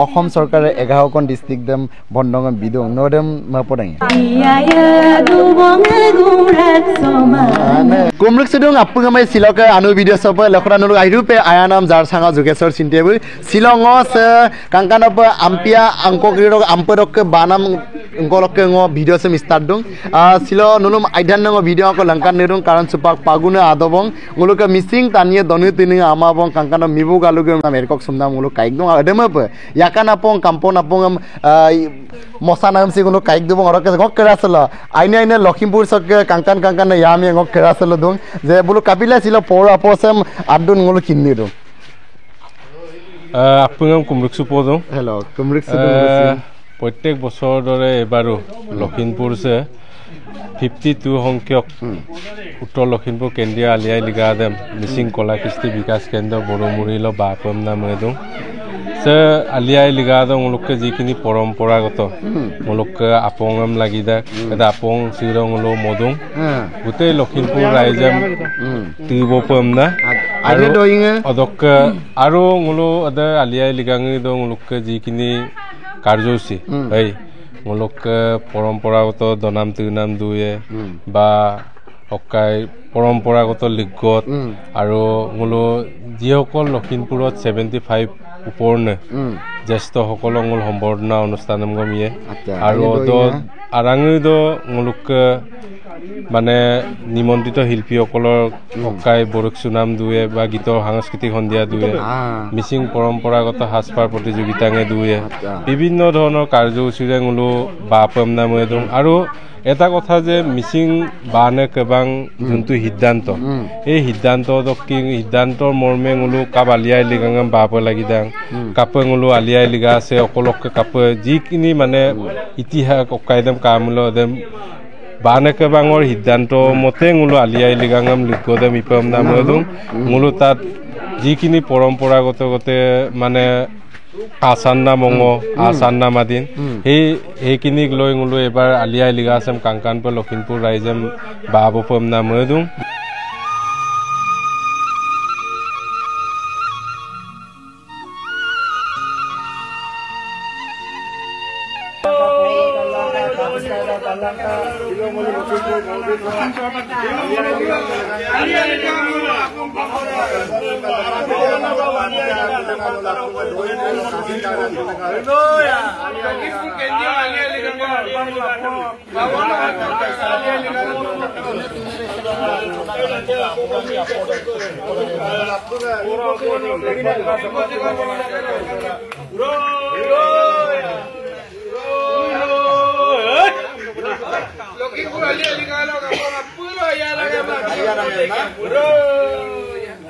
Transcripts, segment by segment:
অসম চৰকাৰে 11খন district them বন্ধং বিদং নদেম মাপদাং কুমৰুক সুদং আপুঙামাই সিলকে আনু video' সব লখৰা নলু আইৰুপে আয়ানাম জাৰসাঙা যোগেশ্বৰ চিন্তেবু সিলংস কাংকানপ আম্পিয়া আংকগ্ৰিৰক আম্পৰক বানাম ngolok ngo video sem start dong silo nulum aidan ngo video ko langkan nerung karan supak paguna adobong nguluk missing tanie donu tini ama bong kangkana mibu galuge amerikok sumna nguluk kaik dong adema pe yakan apong kampon apong mosanam si nguluk kaik dong orok ngok kerasala aine Lakhimpur sok kangkan yami ngok kerasala dong je bulu kapila silo por aposem adun nguluk kinni dong apungam kumruk supo dong hello kumruk supo প্রত্যেক বছৰৰ দৰে এবাৰো লখিমপুৰছে 52 সংখ্যক উত্তৰ লখিমপুৰ কেন্দ্ৰীয় আলিয়াই লিগাদেম মিচিং কলা কৃষ্টি বিকাশ কেন্দ্ৰ বড়মুৰিল বাপম নামেদং সে আলিয়াই লিগাদং লোকে যিখিনি পৰম্পৰাগত লোকে আপংম লাগিদা এটা আপং চিৰং লো মদং গোটেই লখিমপুৰ ৰাইজে তিবপম না আৰু অদক আৰু ngolo ada আলিয়াই লিগাঙি দং লোকে যিখিনি কাৰ্যসূচী এই মূলক পৰম্পৰাগত দনাম তিনাম দুয়ে বা অকাই পৰম্পৰাগত লিগত আৰু মূল যিসকল লখিমপুৰত 75 ওপৰনে জ্যেষ্ঠ সকলক মূল সম্বৰ্ধনা অনুষ্ঠান গমিয়ে আৰু আৰাঙিদ মূলক মানে নিমন্ত্ৰিত শিল্পীসকলৰ অকাই বৰক সুনাম দুয়ে বা গীতৰ সাংস্কৃতিক সন্ধিয়া দুয়ে মিচিং পৰম্পৰাগত সাজপাৰ প্ৰতিযোগিতাঙে দুয়ে বিভিন্ন ধৰণৰ কাৰ্যসূচীৰে ঙলো বাপম নামে দং আৰু এটা কথা যে মিচিং বানে কেবাং যোনটো সিদ্ধান্ত এই সিদ্ধান্তৰ মৰ্মে ঙলো কাপ আলিয়াই লিগাঙাম বাপ লাগিদাং কাপে ঙলো আলিয়াই লিগা আছে অকলকে কাপে যিখিনি মানে ইতিহাস অকাইদম কামলো দেম বানেকে বাঙৰ সিদ্ধান্ত মতে ঙলো আলিয়াই লিগাঙাম লিগদম ইপম নামদং ঙলো তাত যিখিনি পৰম্পৰাগত গতে মানে আসান্না মঙ আসান্না মাদিন সেইখিনিক লৈ ঙলো এবাৰ আলিয়াই লিগা Assam কাংকানপে Lakhimpur ৰাইজেম বাবপম নামদং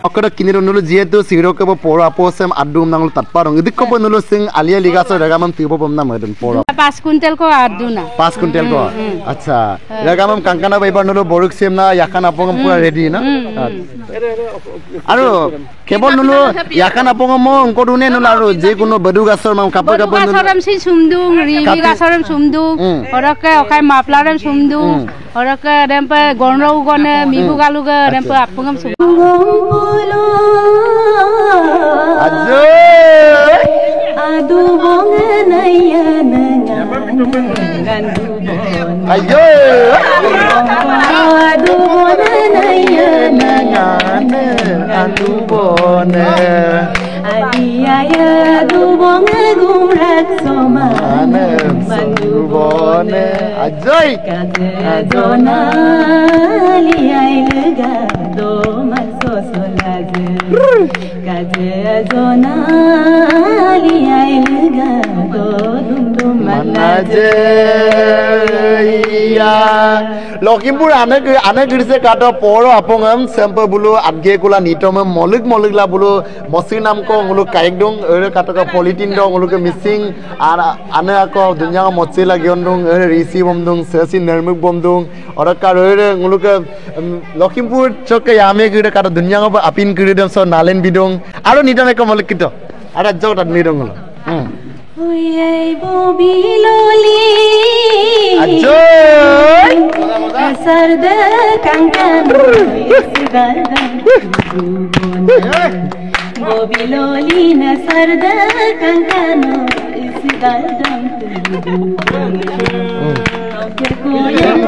Oke kini nulu jiatu siro ke pora posem adum nangul tatparong idik ko nulu sing alia liga so ragamam tibo pomna medun pora 5 kuntel ko aduna 5 kuntel ko acha ragamam kankana baibar nulu boruk sem na yakan apong pura ready na aru kebol nulu yakan apong mo onko dune nulu aru je kuno bedu gasor mam kapal nulu gasoram si sumdung ringi gasoram sumdung orake okai maplaram sumdung orake dempe gonrau gone mibu galuga dempe apongam sumdung Aduh bonganaya ayo aduh bonganaya aduh bonne adiaya aduh bongagumrak somane aduh bonne ajoy kadona liai lega do maso solage kadona liai lega do dum dum manaje ya Lakhimpur ane girse kato poro apongam sempe bulu adge kula nitom molik la bulu mosi nam ko ngulu kaik dong ere kato ka politin dong ngulu ke missing ane ako dunya mochi la gion dong ere risi bom dong sesi nermuk bom dong ora ka ere ngulu ke Lakhimpur choke yame gire kato dunya ko apin gire dong so nalen bidong aro nitom ko molik kito ara jota nidong ngulu Oye bobiloli Ajoy sarda kankano isgardam Mobilolina sarda kankano isgardam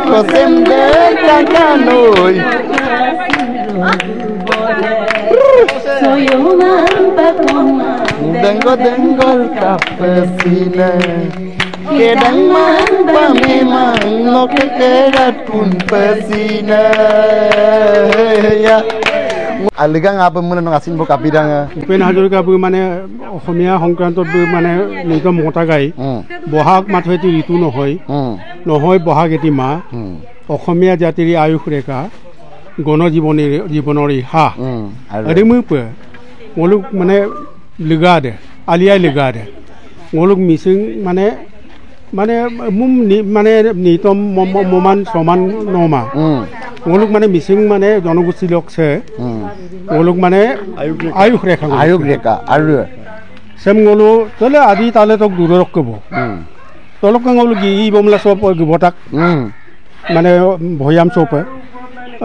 Kosemde kankanoy Soyongan pakoma Dengo kapesine Kedang mangpa memang no kekerat pun pesine ya Aligang apa muna nang asin bo kapidang Upen Hajorika bu মানে অসমীয়া সংক্ৰান্তত bu মানে নিগম মতা গাই বহাগ মাথেতি ঋতু নহয় নহয় বহাগ এটি মাহ অসমীয়া জাতিৰ আয়ুস ৰেখা গণ জীৱনৰ ইহা আৰু মুপে মোলুক মানে লিগাদে আলিয়াই লিগাদে মোলুক মিচিং মানে মুম মানে নিতম মমান সমান নমা মোলুক মানে মিচিং মানে জনগোষ্ঠী লোকছে মোলুক মানে আয়ুস ৰেখা আৰু সেম গলো তলে আদি তালে তক দূৰ ৰখব তলক গলো কি বমলা সব গবটাক মানে ভয়াম চপে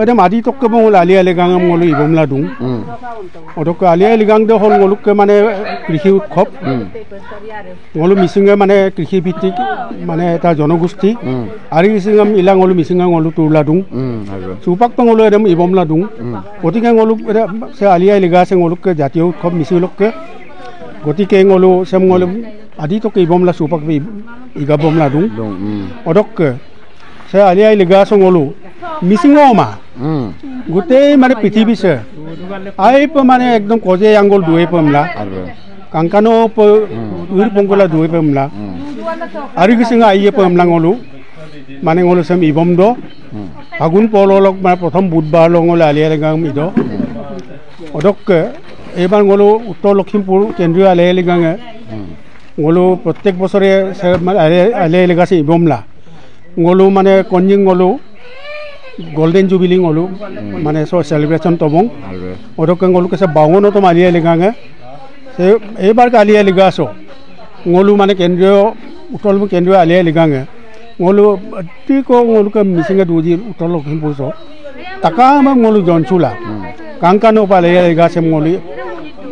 এদম আদি তক বল আলিয়া লেগাং গলো ইবমলা দুং অদক আলিয়া লেগাং দে হল গলুক মানে কৃষি উৎসৱ গলো মিচিঙে মানে কৃষি ভিত্তিক মানে এটা জনগোষ্ঠী আৰু মিচিঙাম ইলাং গলো মিচিঙাং গলো তুৰলা দুং সুপাক গলো এদম ইবমলা দুং গতিকে গলো সে আলিয়া লেগা আছে গলুক জাতীয় উৎসৱ মিচিলকে গতিকে গলো সেম গলো আদি তক ইবমলা সুপাক ইগা বমলা দুং অদক সে আলিয়া লেগা আছে গলো মিচিঙমা গোটেই মানে পৃথিৱীছে আইপ মানে একদম কজে আঙ্গল দুই পমলা কাংকানো উইৰ পঙ্গলা দুই পমলা আৰু কিসিঙা আইয়ে পমলা গলো মানে গলো সেম ইবম দ ফাগুন পললক মানে প্ৰথম বুধবাৰ লঙল আলিয়া লেগাং ইদ অদক এইবাৰ গলো উত্তৰ লখিমপুৰ কেন্দ্ৰীয় আলিয়া লেগাঙে গলো প্ৰত্যেক বছৰে আলিয়া লেগাছে ইবমলা গলো মানে কনজিং গলো গোল্ডেন জুবিলি গলো মানে সেলিব্রেশন তবং ওদক গলো কেছে 52 তম আলিয়া লেগাঙে এইবাৰ আলিয়া লেগাছ গলো মানে কেন্দ্ৰীয় উত্তৰ কেন্দ্ৰীয় আলিয়া লেগাঙে গলো অতিক গলোকে মিচিঙে দুজি উত্তৰ লখিমপুৰ টাকা গলো জনচুলা কাংকানো আলিয়া লেগাছে গলো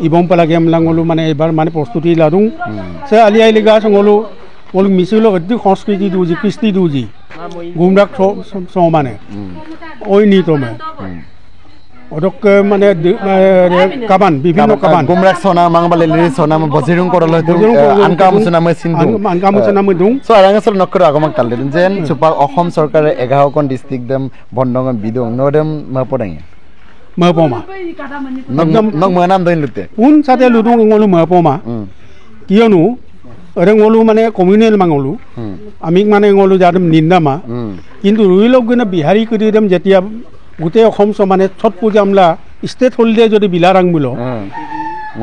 ইবম পেলাগে গলো মানে এইবাৰ মানে প্ৰস্তুতি লাদুং সে আলিয়া লেগাছ গলো গলো মিচিলক অতি সংস্কৃতি দুজি কৃষ্টি দুজি গুমরাক সমানে ওই নিতমে অদক মানে কাবান বিভিন্ন কাবান গুমরাক সোনা মাংবালে লিরি সোনা বজিরুং করল আনকাম সোনা মে দুং সো আরাংসল নকর আগমক তাল দেন যেন সুপা অসম সরকারে 11 কোন ডিস্ট্রিক্ট দেম বন্ডং বিদং নদেম মপদাং মপমা নক মনাম দইন লুতে উন সাতে লুদং ngolu মপমা কিয়নো গলো মানে কমিউনেল মাঙলো আমি মানে গলো যাদম নিন্দামা কিন্তু রুইলক গনে বিহাৰী কৰি দেম যেতিয়া গোটেই অসম মানে ছট পূজা আমলা ষ্টেট হলিডে যদি বিলাৰাং বুলো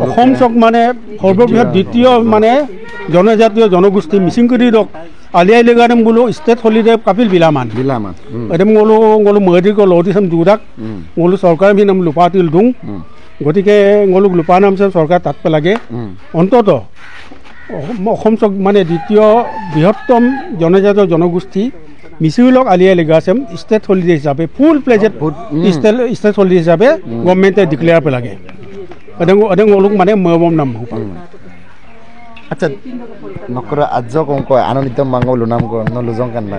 অসম চক মানে সৰ্ববৃহৎ দ্বিতীয় মানে জনজাতীয় জনগোষ্ঠী মিচিং কৰি দক আলিয়াই লেগাম বুলো ষ্টেট হলিডে কাপিল বিলামান এদম গলো মদি গলো অদিসম দুৰাক গলো চৰকাৰ বিনাম লুপাতিল দুং গতিকে গলো লুপা নাম চৰকাৰ তাত পেলাগে অন্তত অসম চক মানে দ্বিতীয় বৃহত্তম জনজাতীয় জনগোষ্ঠী মিচিউলক আলিয়াই লেগাছেম ষ্টেট হলিডে হিচাপে ফুল প্লেজেড ষ্টেট হলিডে হিচাপে গভৰ্ণমেণ্টে ডিক্লেয়াৰ পেলাগে এদং ওলুক মানে মবম নাম আচ্ছা নকর আজ কঙ্ক আনন্দিত মাঙ্গ লুনাম কো ন লুজং কান না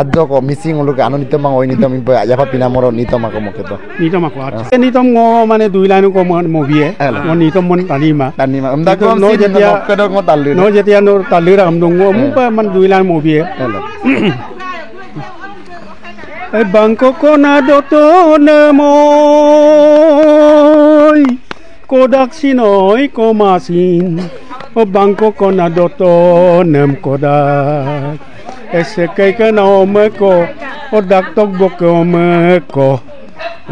আজ কো মিসিং ওলুক আনন্দিত মাঙ্গ ওই নিতম ইয়াপা পিনামর নিতম মাকো মকেতো নিতম মাকো আচ্ছা নিতম মানে দুই লাইন কো মুভিয়ে ও নিতম মন তানিমা আমদা কো ন যেতিয়া নকদক ম তাললি ন যেতিয়া ন তাললি রাম দং মু মানে দুই লাইন মুভিয়ে এই বাংকো কোনা দতো নমই কোদাক সিনই কমাসিন ও বাংকো কোনা দতো নেম কোদাক এসে কাইকা নামকো ও ডাক্তক বকমকো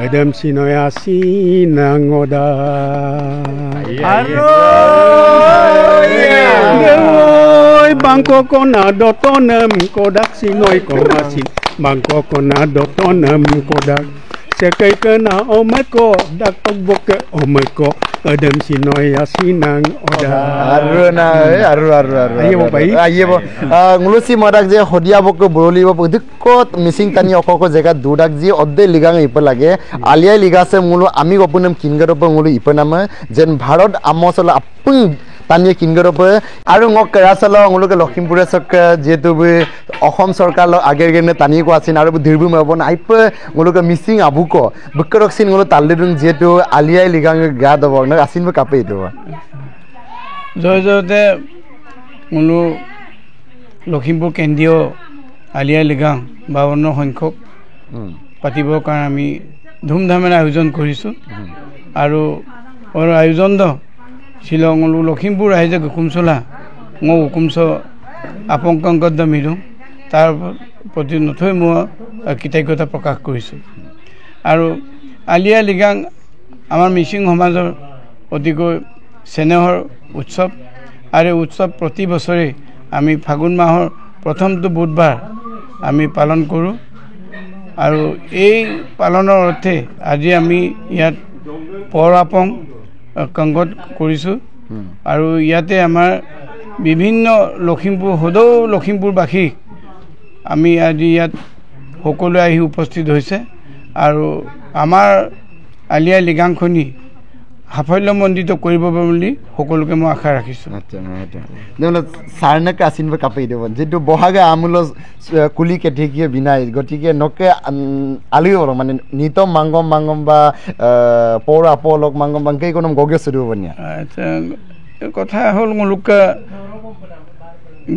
এদম সিনই আসিনাঙ্গদা ওই বাংকো কোনা দতো নেম কোদাক সিনই কমাসিন বাংকো কোনা দতো name কোদাক sekai kena omeko dakok boke omeko adem sinoya sinang oda aru na aru Ayo bai ayo ngulusi madak je hodiya bok boroli bok dikot missing tani okoko jega dudak ji odde ligang ipa lage alia ligase ngulu ami opunem kingaro pa ngulu ipa nama jen bharot amosala apung tani kingaro pa aru ngok kerasala ngulu ke Lakhimpur sak jetu Assam সরকার আগের গেনে টানি কো আছিন আর দীর্ঘ মাবন আইপ গুলোকে missing আবুকো বকরকসিন গুলো তাললিরুং যেটো আলিয়াই লিগাং গা দব না আসিন ব কাপে তো জয় জয়তে গুলো লখিমপুর কেন্দ্রীয় আলিয়াই লিগাং 52 সংখ্যক পাতিবৰ কাৰণে আমি ধুমধামেৰে আয়োজন কৰিছো আৰু আয়োজন দ শিলং লখিমপুৰ ৰাইজে হুকুমচলা মই হুকুমচ আপংকংকদ মিৰু তাৰ প্ৰতি নথৈ মই কৃতজ্ঞতা প্ৰকাশ কৰিছোঁ আৰু আলিয়া লিগাং আমাৰ মিচিং সমাজৰ অতিকৈ চেনেহৰ উৎসৱ আৰু উৎসৱ প্ৰতি বছৰে আমি ফাগুন মাহৰ প্ৰথমটো বুধবাৰ আমি পালন কৰোঁ আৰু এই পালনৰ অৰ্থে আজি আমি ইয়াত পৰাপং কংকত কৰিছোঁ আৰু ইয়াতে আমাৰ বিভিন্ন লখিমপুৰ সদৌ লখিমপুৰবাসী আমি আজি ইয়াত সকলোৱে আহি উপস্থিত হৈছে আৰু আমাৰ আলিয়া লিগাংখনি সাফল্যমণ্ডিত কৰিব বুলি সকলোকে মই আশা ৰাখিছোঁ আচ্ছা এটা দেমলা সারনাকে আসিনবে কাপে দেব যেটো বহাগে আমুল কুলি কেঠিকে বিনাই গটিকে নকে আলিও মানে নিতম মাঙ্গম বা পৌর আপলক মাঙ্গম বাঙ্কে কোন গগে সরিব বনিয়া আচ্ছা কথা হল মুলুকা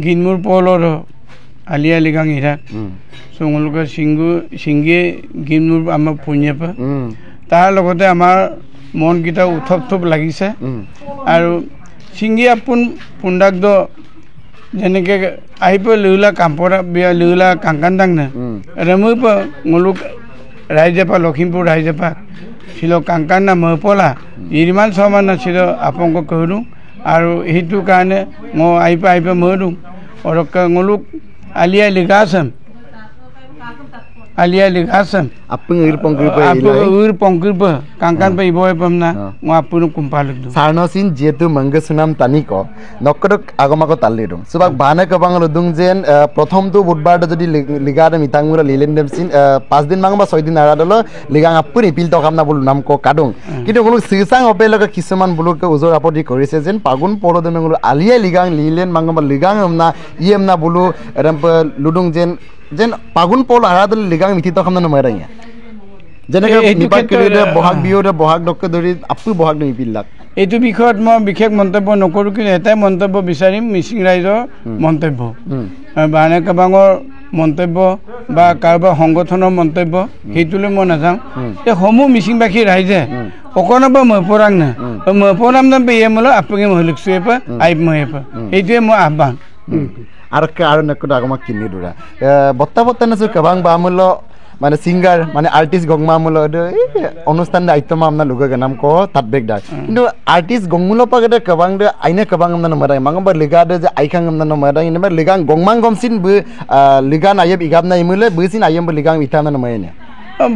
গিনমুর পলর আলিয়া লিগাং ইরা সো মুলুকা সিংগে গিনমুর আমাৰ পুণ্যপা তাৰ লগতে আমাৰ মন গীতা উথপ লাগিছে আৰু সিংগি আপোন পুণ্ডাকদ যেনেকে আহিব লিউলা কাম্পৰা বিয়া লিউলা কাংকান্দাং না ৰেমুপ মুলুক ৰাইজেপা লখিমপুৰ ৰাইজেপা ছিল কাংকান্না মপলা ইমান সমান ছিল আপংক কৰো আৰু সেইটো কাৰণে মই আহিব মৰো অৰক মুলুক আলিয়া লিগাছম আপং ইৰ পংকিৰ পংকিৰ কাংকান পে ইবয় পমনা মই আপুন কুম্পালক দু সারনসিন যেতু মঙ্গসুনাম তানিক নকরক আগমাক তাললিরুং সুবাক বানে কবাং লদুং যেন প্রথমটো বুধবারটা যদি লিগারে মিতাংমুরা লিলেন্ডেমসিন 5 দিন মাংবা 6 দিন আরাদল লিগাং আপুনি পিল তকামনা বল নাম ক কাডুং কিন্তু গুলো সিসাং অপেলক কিছুমান বুলকে উজৰ আপত্তি কৰিছে যেন পাগুন পৰদমে গুলো আলিয়া লিগাং লিলেন মাংবা লিগাং আমনা ইএমনা বুলু এৰম লুডুং যেন পাগুন পল আৰাদল লিগাং মিথিত খামনা নমাইৰাইয়া যেনেকে নিপাত কৰিলে বহাগ বিহুৰে বহাগ ডক্কে ধৰি আপু বহাগ নিপিলাক এইটো বিষয়ত মই বিশেষ মন্তব্য নকৰো কিন্তু এটাই মন্তব্য বিচাৰিম মিচিং ৰাইজৰ মন্তব্য বানে কাবাঙৰ মন্তব্য বা কাৰোবাৰ সংগঠনৰ মন্তব্য সেইটোলৈ মই নাযাওঁ এই সমূহ মিচিংবাসী ৰাইজে অকণবা মপৰাং না মপৰাম নাম পেয়েমল আপুঙে মহলুকছুৱেপা আইপ মহেপা এইটোৱে মই আহ্বান আৰু নকটা আগমা কিনি দুৰা বত্তা নাছো কাবাং বামল মানে সিঙ্গার মানে আর্টিস্ট গংমামুল অনুষ্ঠান দায়িত্বমা আমনা লুগে নাম ক তাতবেক দা কিন্তু আর্টিস্ট গংমুল পাগদে কবাং দে আইনে কবাং আমনা নমাদাই মাংবা লিগাদে যে আইখাং আমনা নমাদাই ইনবা লিগাং গংমাং গমসিন ব লিগান আইব ইগাব না ইমুলে বসিন আইম লিগাং ইথানা নমায়নে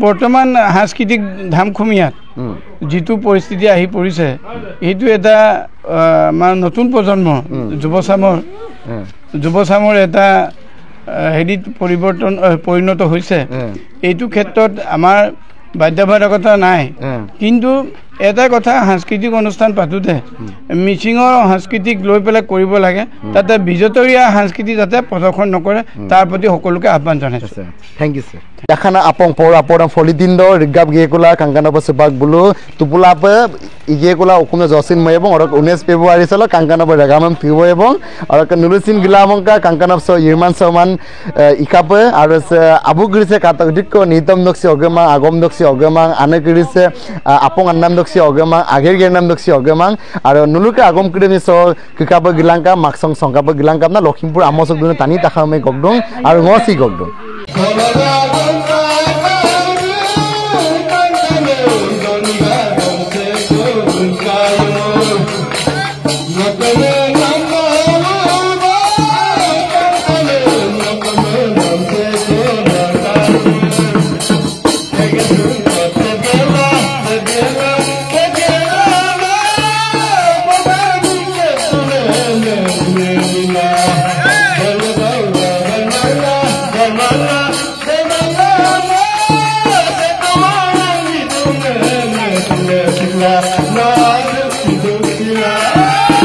বৰ্তমান সাংস্কৃতিক ধামখুমিয়াত যিটো পৰিস্থিতি আহি পৰিছে এইটো এটা আমাৰ নতুন প্ৰজন্ম যুৱচামৰ এটা হেৰিত পৰিণত হৈছে এইটো ক্ষেত্ৰত আমাৰ বাধ্যবাধকতা নাই কিন্তু এটা কথা সাংস্কৃতিক অনুষ্ঠান পাতোতে মিচিঙৰ সাংস্কৃতিক লৈ পেলাই কৰিব লাগে তাতে বিজতৰীয়া সংস্কৃতি যাতে প্ৰদৰ্শন নকৰে তাৰ প্ৰতি সকলোকে আহ্বান জনাইছো থ্যাংক ইউ স্যাৰ দেখানা আপং পৰ আপৰম ফলিদিন্দ ৰিগাব গেকুলা কাংকানা পসবাক বুলু তুপুলাপ ইগেকুলা অকুমে জসিন ময় এবং 19 ফেব্রুয়ারি সাল কাংকানা রেগামম থিব এবং আর নুরুসিন গিলামঙ্কা কাংকানা স ইরমান সমান ইকাপ আর আবু গরিছে কাতক দিক নিতম দক্সি অগমা আগম দক্সি অগমা আনে গরিছে আপং আন্নাম দক্সি অগমা আগের গেরনাম দক্সি অগমা আর নুলুকে আগম করিমি স কিকাপ গিলাংকা মাকসং সংকাপ গিলাংকা না লখিমপুর আমসক দুনে টানি তাখামে গগদং আর ngsi গগদং Hey!